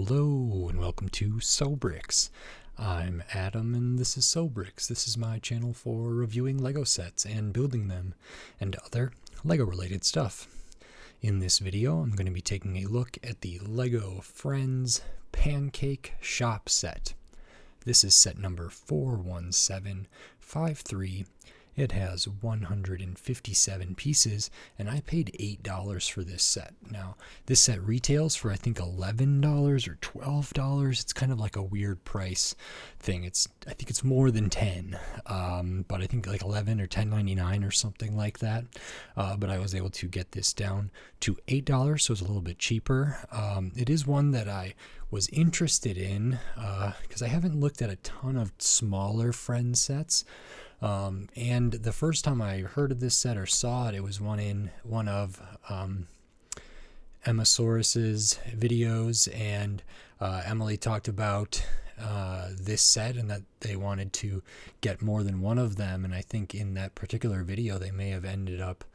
Hello and welcome to Sobrix. I'm Adam and this is Sobrix. This is my channel for reviewing LEGO sets and building them and other LEGO related stuff. In this video I'm going to be taking a look at the LEGO Friends Pancake Shop set. This is set number 41753. It has 157 pieces, and I paid $8 for this set. Now, this set retails for I think $11 or $12. It's kind of like a weird price thing. I think it's more than 10, but I think like 11 or $10.99 or something like that. But I was able to get this down to $8, so it's a little bit cheaper. It is one that I was interested in because I haven't looked at a ton of smaller Friends sets. And the first time I heard of this set or saw it, it was one of Emmasaurus's videos, and Emily talked about this set and that they wanted to get more than one of them, and I think in that particular video they may have ended up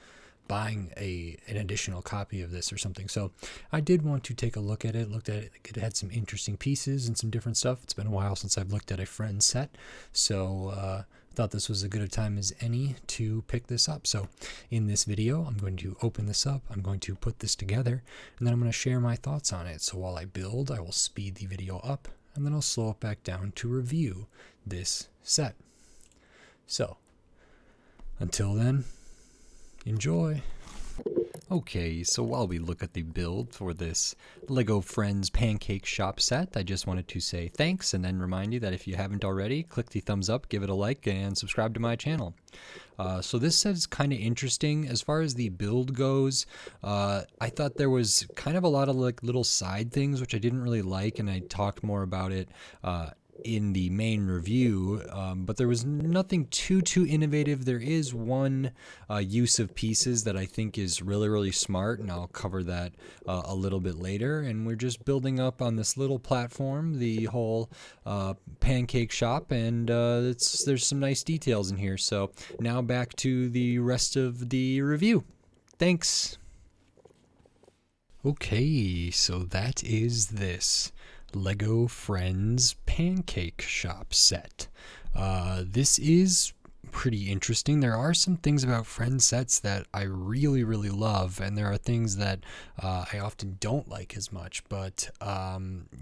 buying an additional copy of this or something. So I did want to take a look at it, it had some interesting pieces and some different stuff. It's been a while since I've looked at a Friends set, so thought this was as good a time as any to pick this up. So in this video I'm going to open this up, I'm going to put this together, and then I'm going to share my thoughts on it. So while I build, I will speed the video up and then I'll slow it back down to review this set. So until then, enjoy. Okay, so while we look at the build for this LEGO Friends Pancake Shop set, I just wanted to say thanks and then remind you that if you haven't already, click the thumbs up, give it a like, and subscribe to my channel. So this set is kind of interesting. As far as the build goes, I thought there was kind of a lot of like little side things which I didn't really like, and I talked more about it in the main review, but there was nothing too innovative. There is one use of pieces that I think is really smart, and I'll cover that a little bit later. And we're just building up on this little platform, the whole pancake shop, and there's some nice details in here. So now back to the rest of the review. Thanks. Okay, so that is this LEGO Friends Pancake Shop set. This is pretty interesting. There are some things about Friends sets that I really love, and there are things that I often don't like as much, but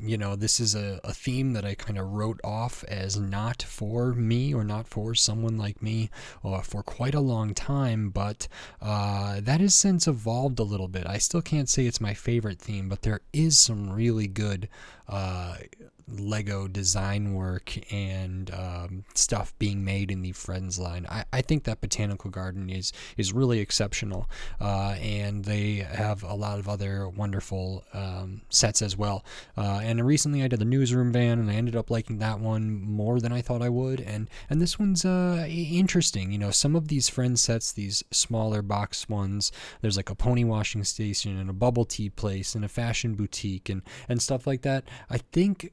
you know, this is a theme that I kind of wrote off as not for me or not for someone like me for quite a long time, but that has since evolved a little bit. I still can't say it's my favorite theme, but there is some really good LEGO design work and stuff being made in the Friends line. I think that Botanical Garden is really exceptional, and they have a lot of other wonderful sets as well. And recently I did the Newsroom van, and I ended up liking that one more than I thought I would. And this one's interesting. You know, some of these Friends sets, these smaller box ones, there's like a pony washing station and a bubble tea place and a fashion boutique and stuff like that. I think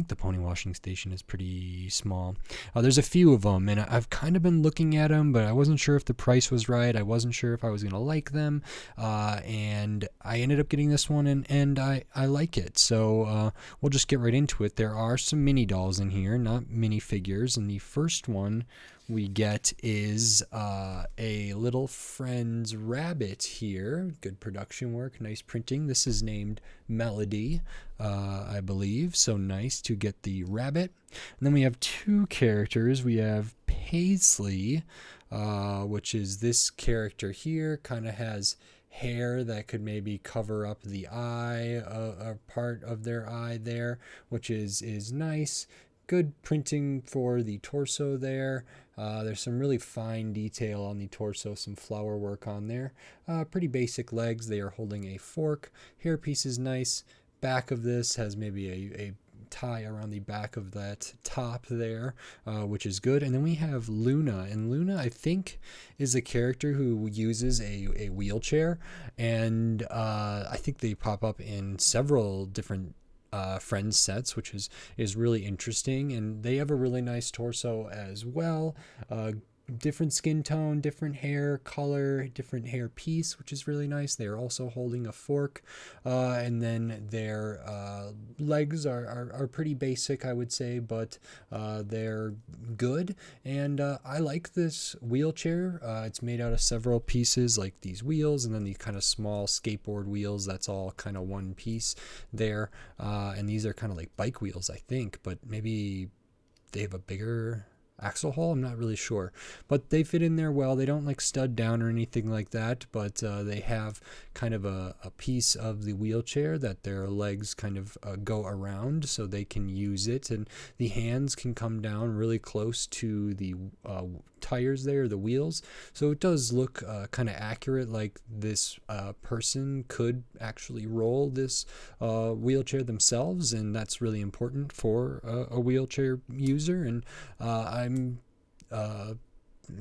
the pony washing station is pretty small. There's a few of them, and I've kind of been looking at them, but I wasn't sure if the price was right. I wasn't sure if I was going to like them, and I ended up getting this one, and I like it. So we'll just get right into it. There are some mini dolls in here, not mini figures, and the first one we get is a little Friends rabbit here. Good production work, nice printing. This is named Melody, I believe, so nice to get the rabbit. And then we have two characters. We have Paisley, which is this character here, kind of has hair that could maybe cover up the eye, a part of their eye there, which is nice. Good printing for the torso there. There's some really fine detail on the torso, some flower work on there. Pretty basic legs. They are holding a fork. Hairpiece is nice. Back of this has maybe a tie around the back of that top there, which is good. And then we have Luna, and Luna I think is a character who uses a wheelchair, and I think they pop up in several different Friends sets, which is really interesting, and they have a really nice torso as well. different skin tone, different hair color, different hair piece, which is really nice. They're also holding a fork, and then their legs are pretty basic, I would say, but they're good. And I like this wheelchair. It's made out of several pieces, like these wheels, and then these kind of small skateboard wheels. That's all kind of one piece there. And these are kind of like bike wheels, I think, but maybe they have a bigger axle hole. I'm not really sure, but they fit in there well. They don't like stud down or anything like that, but they have kind of a piece of the wheelchair that their legs kind of go around so they can use it, and the hands can come down really close to the tires there, the wheels, so it does look kind of accurate, like this person could actually roll this wheelchair themselves, and that's really important for a wheelchair user. And I'm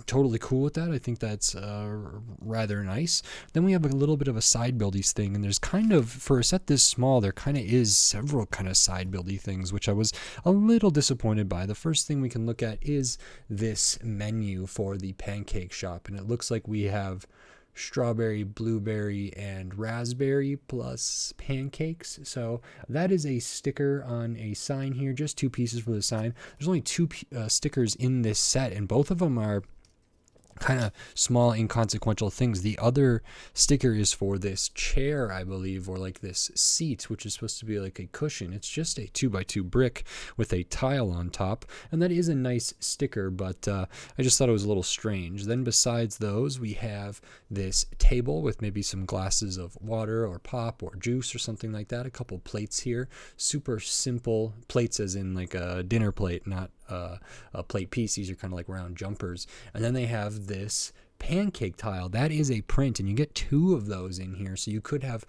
totally cool with that. I think that's rather nice. Then we have a little bit of a side buildy thing, and there's kind of, for a set this small, there kind of is several kind of side buildy things, which I was a little disappointed by. The first thing we can look at is this menu for the pancake shop, and it looks like we have strawberry, blueberry, and raspberry plus pancakes. So that is a sticker on a sign here, just two pieces for the sign. There's only two stickers in this set, and both of them are kind of small inconsequential things. The other sticker is for this chair, I believe, or like this seat, which is supposed to be like a cushion. It's just a 2x2 brick with a tile on top, and that is a nice sticker, but I just thought it was a little strange. Then besides those, we have this table with maybe some glasses of water or pop or juice or something like that, a couple plates here, super simple plates, as in like a dinner plate, not a plate piece. These are kind of like round jumpers. And then they have this pancake tile. That is a print, and you get two of those in here, so you could have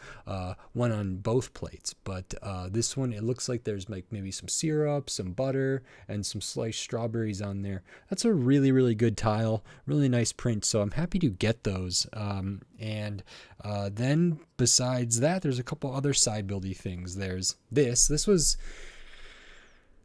one on both plates. But this one, it looks like there's like maybe some syrup, some butter, and some sliced strawberries on there. That's a really, really good tile, really nice print, so I'm happy to get those. And then besides that, there's a couple other side buildy things. There's this was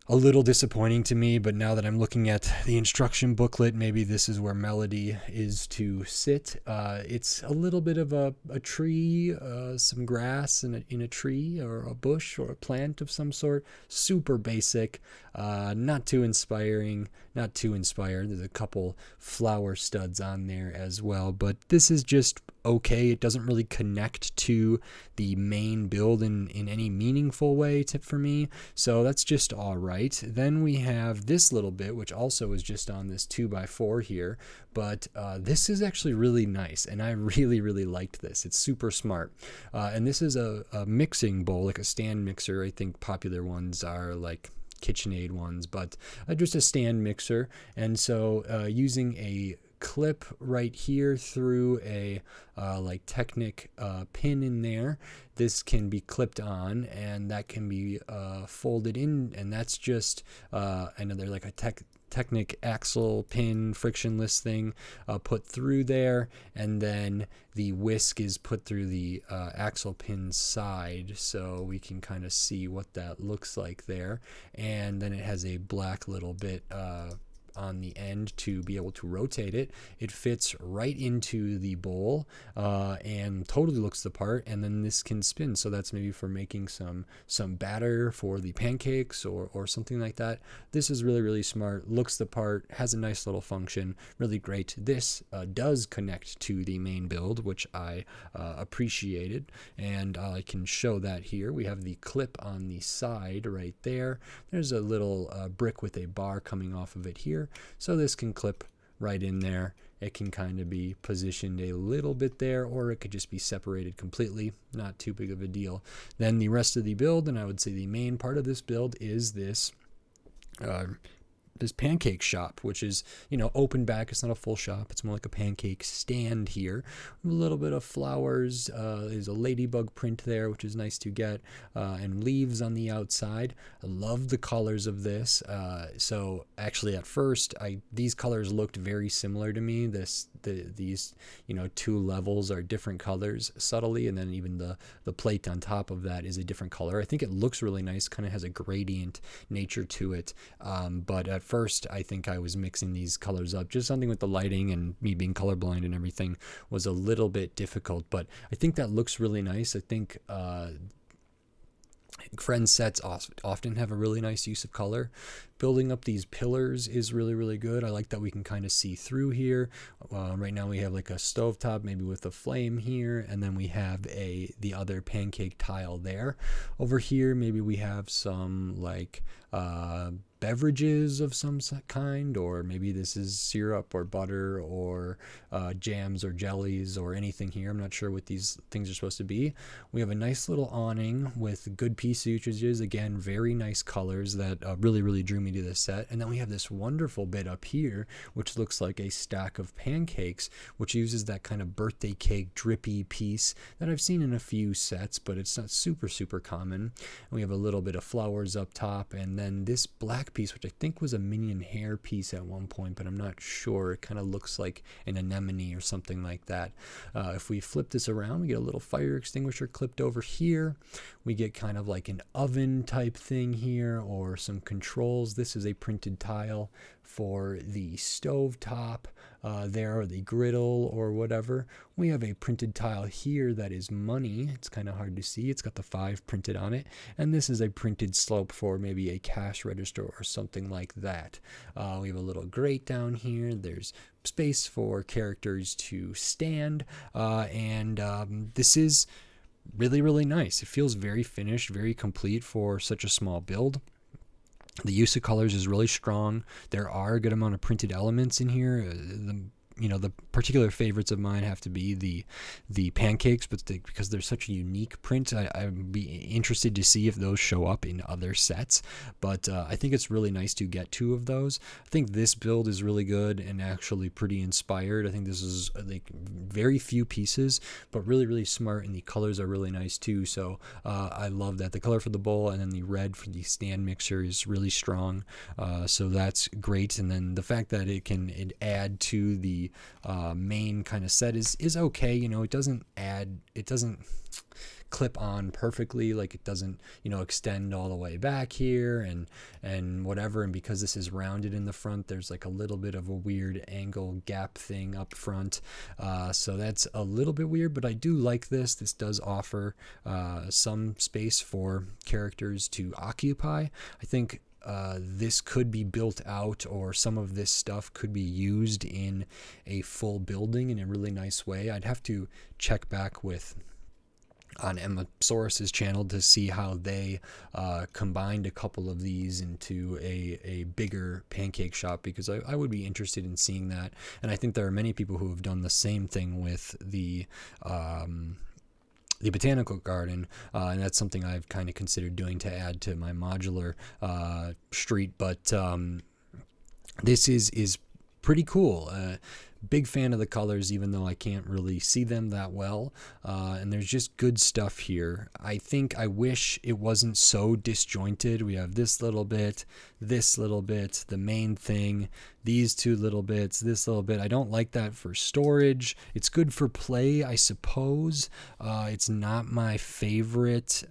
a little disappointing to me, but now that I'm looking at the instruction booklet, maybe this is where Melody is to sit. It's a little bit of a tree, some grass in a tree or a bush or a plant of some sort. Super basic, not too inspiring, not too inspired. There's a couple flower studs on there as well, but this is just okay. It doesn't really connect to the main build in any meaningful way for me, so that's just all right. Then we have this little bit, which also is just on this 2x4 here, but this is actually really nice, and I really, really liked this. It's super smart, and this is a mixing bowl, like a stand mixer. I think popular ones are like KitchenAid ones, but just a stand mixer. And so using a clip right here through a like Technic pin in there, this can be clipped on, and that can be folded in, and that's just another like a Technic axle pin frictionless thing put through there, and then the whisk is put through the axle pin side, so we can kind of see what that looks like there. And then it has a black little bit on the end to be able to rotate it. It fits right into the bowl and totally looks the part, and then this can spin, so that's maybe for making some batter for the pancakes or something like that. This is really, really smart, looks the part, has a nice little function, really great. This does connect to the main build, which I appreciated, and I can show that here. We have the clip on the side right there. There's a little brick with a bar coming off of it here, so this can clip right in there. It can kind of be positioned a little bit there, or it could just be separated completely, not too big of a deal. Then the rest of the build, and I would say the main part of this build, is this pancake shop, which is, open back. It's not a full shop, it's more like a pancake stand here. A little bit of flowers, there's a ladybug print there, which is nice to get, and leaves on the outside. I love the colors of this. So actually at first these colors looked very similar to me. This these, you know, two levels are different colors subtly, and then even the plate on top of that is a different color. I think it looks really nice, kind of has a gradient nature to it. But at first, I think I was mixing these colors up. Just something with the lighting and me being colorblind and everything was a little bit difficult. But I think that looks really nice. I think Friends sets often have a really nice use of color. Building up these pillars is really, really good. I like that we can kind of see through here. Right now we have like a stovetop, maybe with a flame here, and then we have the other pancake tile there. Over here, maybe we have some like beverages of some kind, or maybe this is syrup or butter or jams or jellies or anything here. I'm not sure what these things are supposed to be. We have a nice little awning with good piece usages. Again, very nice colors that really, really drew me to this set. And then we have this wonderful bit up here, which looks like a stack of pancakes, which uses that kind of birthday cake drippy piece that I've seen in a few sets, but it's not super, super common. And we have a little bit of flowers up top, and then this black piece, which I think was a minion hair piece at one point, but I'm not sure. It kind of looks like an anemone or something like that. If we flip this around, we get a little fire extinguisher clipped over here. We get kind of like an oven type thing here, or some controls. This is a printed tile for the stove top there, or the griddle or whatever. We have a printed tile here that is money. It's kind of hard to see. It's got the 5 printed on it. And this is a printed slope for maybe a cash register or something like that. We have a little grate down here. There's space for characters to stand. This is really, really nice. It feels very finished, very complete for such a small build. The use of colors is really strong. There are a good amount of printed elements in here. The particular favorites of mine have to be the pancakes, but because they're such a unique print, I'd be interested to see if those show up in other sets. But I think it's really nice to get 2 of those. I think this build is really good and actually pretty inspired. I think this is like very few pieces, but really, really smart, and the colors are really nice too. So I love that. The color for the bowl and then the red for the stand mixer is really strong. So that's great. And then the fact that it add to the main kind of set is okay. You know, it doesn't clip on perfectly, like it doesn't, you know, extend all the way back here and whatever. And because this is rounded in the front, there's like a little bit of a weird angle gap thing up front. So that's a little bit weird, but I do like this. This does offer some space for characters to occupy. I think this could be built out, or some of this stuff could be used in a full building in a really nice way. I'd have to check back on Emma Source's channel to see how they combined a couple of these into a bigger pancake shop, because I would be interested in seeing that. And I think there are many people who have done the same thing with the botanical garden, and that's something I've kind of considered doing to add to my modular street. But this is pretty cool. Big fan of the colors, even though I can't really see them that well. And there's just good stuff here. I wish it wasn't so disjointed. We have this little bit, the main thing, these 2 little bits, this little bit. I don't like that for storage. It's good for play, I suppose. It's not my favorite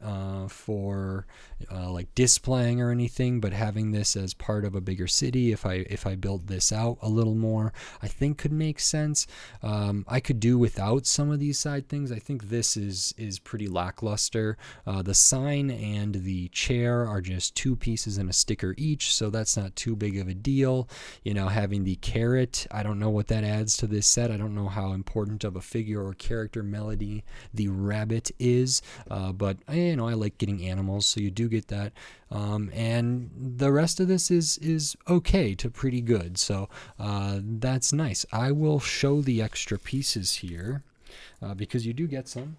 for like displaying or anything, but having this as part of a bigger city, if I built this out a little more, I think could make sense. I could do without some of these side things. I think this is pretty lackluster. The sign and the chair are just 2 pieces and a sticker each, so that's not too big of a deal. You know, having the carrot, I don't know what that adds to this set. I don't know how important of a figure or character melody the rabbit is, but you know, I like getting animals, so you do get that. And the rest of this is okay to pretty good, so that's nice. I will show the extra pieces here because you do get some.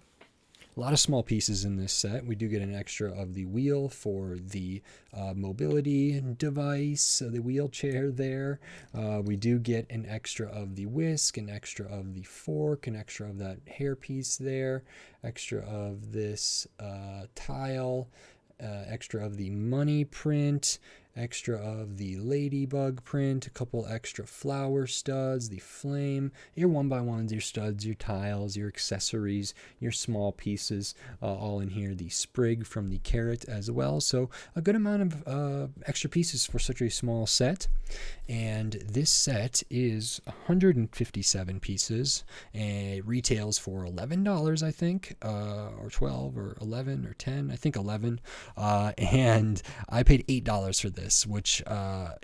A lot of small pieces in this set. We do get an extra of the wheel for the mobility device, the wheelchair there. We do get an extra of the whisk, an extra of the fork, an extra of that hairpiece there, extra of this tile, extra of the money print, extra of the ladybug print, a couple extra flower studs, the flame, your 1x1s, your studs, your tiles, your accessories, your small pieces, all in here. The sprig from the carrot as well. So a good amount of extra pieces for such a small set. And this set is 157 pieces, and it retails for $11, I think, or 12 or 11 or 10, I think 11. And I paid $8 for this, which, I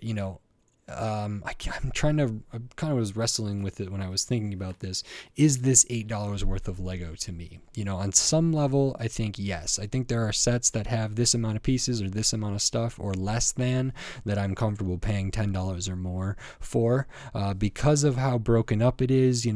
kind of was wrestling with it when I was thinking about this. Is this $8 worth of Lego to me? On some level, I think yes. I think there are sets that have this amount of pieces or this amount of stuff or less than that I'm comfortable paying $10 or more for, because of how broken up it is.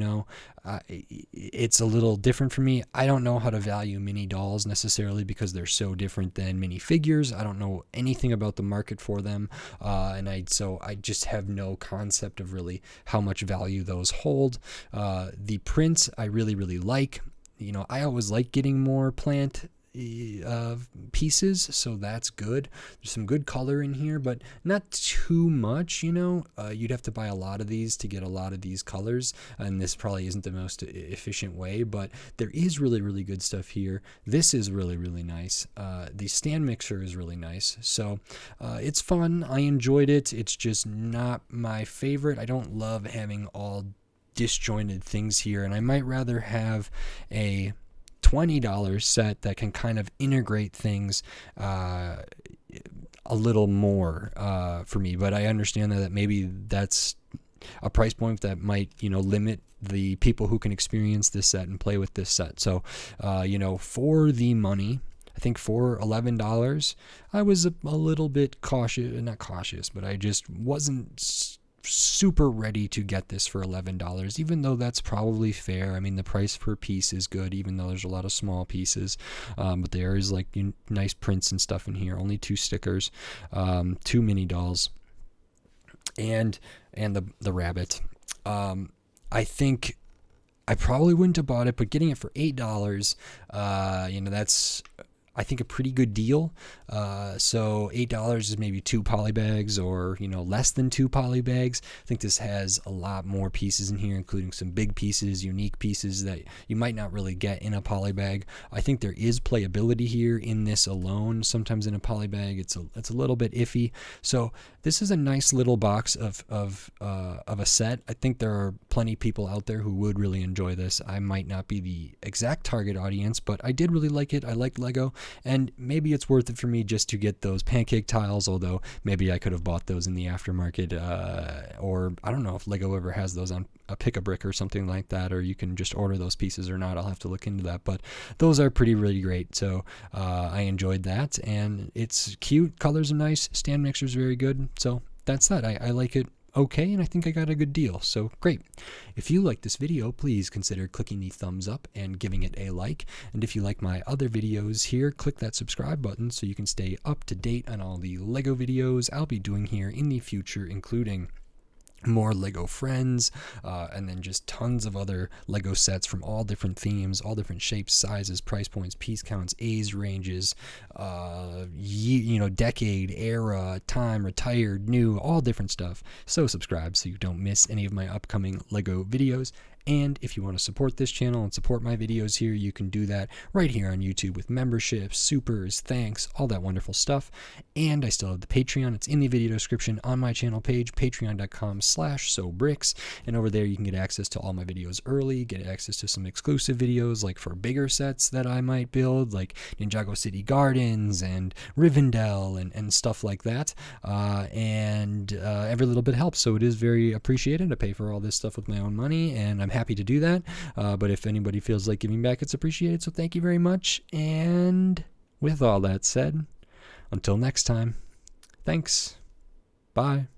It's a little different for me. I don't know how to value mini dolls necessarily because they're so different than mini figures. I don't know anything about the market for them, so I just have no concept of really how much value those hold. The prints I really, really like. I always like getting more plant pieces, so that's good. There's some good color in here, but not too much. You'd have to buy a lot of these to get a lot of these colors, and this probably isn't the most efficient way, but there is really, really good stuff here. This is really, really nice. The stand mixer is really nice, so it's fun. I enjoyed it. It's just not my favorite. I don't love having all disjointed things here, and I might rather have a $20 set that can kind of integrate things a little more for me. But I understand that maybe that's a price point that might limit the people who can experience this set and play with this set. So for the money, I think for $11 I was a little bit not cautious, but I just wasn't super ready to get this for $11, even though that's probably fair. I mean, the price per piece is good, even though there's a lot of small pieces, but there is like nice prints and stuff in here. Only 2 stickers, 2 mini dolls, and the rabbit. I think I probably wouldn't have bought it, but getting it for $8, that's, I think, a pretty good deal. So $8 is maybe 2 poly bags, or less than 2 poly bags. I think this has a lot more pieces in here, including some big pieces, unique pieces that you might not really get in a poly bag. I think there is playability here in this alone. Sometimes in a poly bag it's a little bit iffy. So this is a nice little box of a set. I think there are plenty of people out there who would really enjoy this. I might not be the exact target audience, but I did really like it. I like Lego, and maybe it's worth it for me just to get those pancake tiles, although maybe I could have bought those in the aftermarket, or I don't know if Lego ever has those on a pick-a-brick or something like that, or you can just order those pieces or not. I'll have to look into that, but those are really great. So I enjoyed that, and it's cute. Colors are nice. Stand mixer is very good. So that's that. I like it okay, and I think I got a good deal, so great. If you like this video, please consider clicking the thumbs up and giving it a like, and if you like my other videos here, click that subscribe button so you can stay up to date on all the Lego videos I'll be doing here in the future, including more Lego Friends, and then just tons of other Lego sets from all different themes, all different shapes, sizes, price points, piece counts, age ranges, decade, era, time, retired, new, all different stuff. So subscribe so you don't miss any of my upcoming Lego videos. And if you want to support this channel and support my videos here, you can do that right here on YouTube with memberships, supers, thanks, all that wonderful stuff. And I still have the Patreon. It's in the video description on my channel page, patreon.com/sobricks. And over there you can get access to all my videos early, get access to some exclusive videos like for bigger sets that I might build, like Ninjago City Gardens and Rivendell and stuff like that. Every little bit helps, so it is very appreciated. I pay for all this stuff with my own money, and I'm happy to do that, but if anybody feels like giving back, it's appreciated, so thank you very much. And with all that said, until next time, thanks, bye.